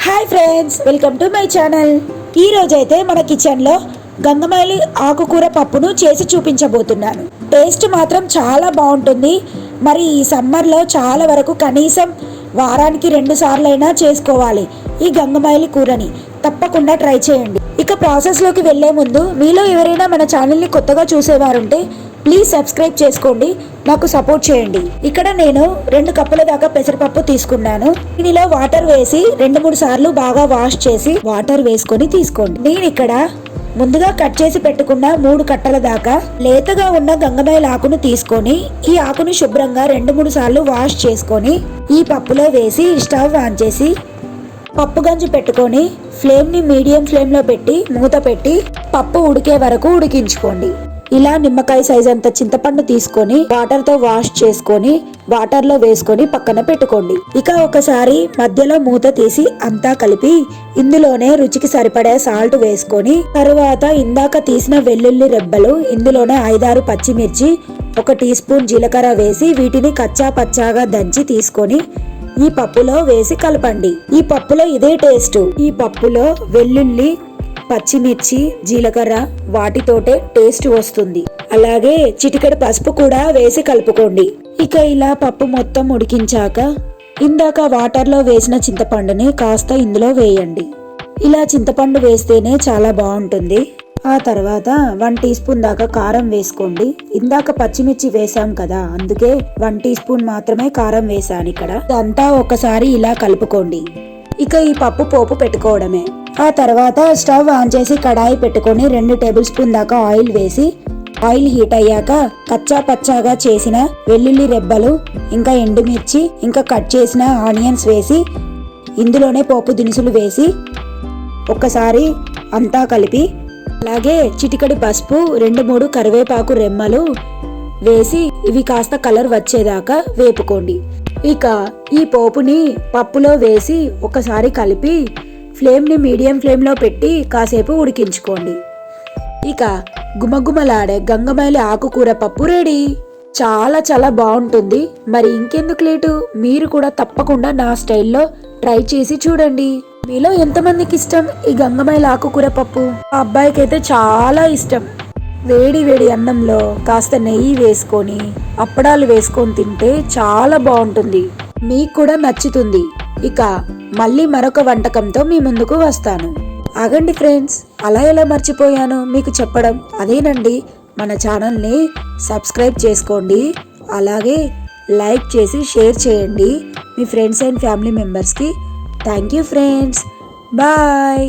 Hi friends, welcome to my channel. ఈ రోజైతే మన కిచెన్లో గంగమైలి ఆకుకూర పప్పును చేసి చూపించబోతున్నాను. టేస్ట్ మాత్రం చాలా బాగుంటుంది. మరి ఈ సమ్మర్లో చాలా వరకు కనీసం వారానికి 2 సార్లైనా చేసుకోవాలి ఈ గంగమైలి కూరని. తప్పకుండా ట్రై చేయండి. ఇక ప్రాసెస్లోకి వెళ్లే ముందు మీలో ఎవరైనా మన ఛానల్ని కొత్తగా చూసేవారుంటే ప్లీజ్ సబ్స్క్రైబ్ చేసుకోండి, నాకు సపోర్ట్ చేయండి. ఇక్కడ నేను 2 కప్పుల దాకా పెసరపప్పు తీసుకున్నాను. దీనిలో వాటర్ వేసి 2-3 సార్లు బాగా వాష్ చేసి వాటర్ వేసుకొని తీసుకోండి. నేను ఇక్కడ ముందుగా కట్ చేసి పెట్టుకున్న 3 కట్టల దాకా లేతగా ఉన్న గంగమైలి ఆకును తీసుకొని ఈ ఆకును శుభ్రంగా 2-3 సార్లు వాష్ చేసుకొని ఈ పప్పులో వేసి స్టవ్ ఆన్ చేసి పప్పు గంజి పెట్టుకొని ఫ్లేమ్ని మీడియం ఫ్లేమ్లో పెట్టి మూత పెట్టి పప్పు ఉడికే వరకు ఉడికించుకోండి. ఇలా నిమ్మకాయ సైజ్ అంత చింతపండు తీసుకొని వాటర్తో వాష్ చేసుకొని వాటర్లో వేసుకొని పక్కన పెట్టుకోండి. ఇక ఒకసారి మధ్యలో మూత తీసి అంతా కలిపి ఇందులోనే రుచికి సరిపడే సాల్ట్ వేసుకొని తరువాత ఇందాక తీసిన వెల్లుల్లి రెబ్బలు, ఇందులోనే 5-6 పచ్చిమిర్చి, 1 టీ స్పూన్ జీలకర్ర వేసి వీటిని కచ్చా పచ్చాగా దంచి తీసుకొని ఈ పప్పులో వేసి కలపండి. ఈ పప్పులో ఇదే టేస్ట్. ఈ పప్పులో వెల్లుల్లి, పచ్చిమిర్చి, జీలకర్ర వాటితోటే టేస్ట్ వస్తుంది. అలాగే చిటికెడు పసుపు కూడా వేసి కలుపుకోండి. ఇక ఇలా పప్పు మొత్తం ఉడికించాక ఇందాక వాటర్లో వేసిన చింతపండుని కాస్త ఇందులో వేయండి. ఇలా చింతపండు వేస్తేనే చాలా బాగుంటుంది. ఆ తర్వాత 1 టీ స్పూన్ దాకా కారం వేసుకోండి. ఇందాక పచ్చిమిర్చి వేసాం కదా, అందుకే 1 టీ స్పూన్ మాత్రమే కారం వేసాను ఇక్కడ. ఇదంతా ఒకసారి ఇలా కలుపుకోండి. ఇక ఈ పప్పు పోపు పెట్టుకోవడమే. ఆ తర్వాత స్టవ్ ఆన్ చేసి కడాయి పెట్టుకొని 2 టేబుల్ స్పూన్ దాకా ఆయిల్ వేసి ఆయిల్ హీట్ అయ్యాక కచ్చా పచ్చాగా చేసిన వెల్లుల్లి రెబ్బలు, ఇంకా ఎండుమిర్చి, ఇంకా కట్ చేసిన ఆనియన్స్ వేసి ఇందులోనే పోపు దినుసులు వేసి ఒక్కసారి అంతా కలిపి అలాగే చిటికడి పసుపు, 2-3 కరివేపాకు రెమ్మలు వేసి ఇవి కాస్త కలర్ వచ్చేదాకా వేపుకోండి. ఇక ఈ పోపుని పప్పులో వేసి ఒకసారి కలిపి ఫ్లేమ్ని మీడియం ఫ్లేమ్లో పెట్టి కాసేపు ఉడికించుకోండి. ఇక గుమగుమలాడే గంగమైలి ఆకుకూర పప్పు రెడీ. చాలా చాలా బాగుంటుంది. మరి ఇంకెందుకు లేటు, మీరు కూడా తప్పకుండా నా స్టైల్లో ట్రై చేసి చూడండి. మీలో ఎంతమందికి ఇష్టం ఈ గంగమైలి ఆకుకూర పప్పు? ఆ అబ్బాయికి అయితే చాలా ఇష్టం. వేడి వేడి అన్నంలో కాస్త నెయ్యి వేసుకొని అప్పడాలు వేసుకొని తింటే చాలా బాగుంటుంది. మీకు కూడా నచ్చుతుంది. ఇక మళ్ళీ మరొక వంటకంతో మీ ముందుకు వస్తాను. ఆగండి ఫ్రెండ్స్, అలా ఎలా మర్చిపోయాను మీకు చెప్పడం. అదేనండి, మన ఛానల్ని సబ్స్క్రైబ్ చేసుకోండి. అలాగే లైక్ చేసి షేర్ చేయండి మీ ఫ్రెండ్స్ అండ్ ఫ్యామిలీ మెంబర్స్కి. Thank you friends, bye.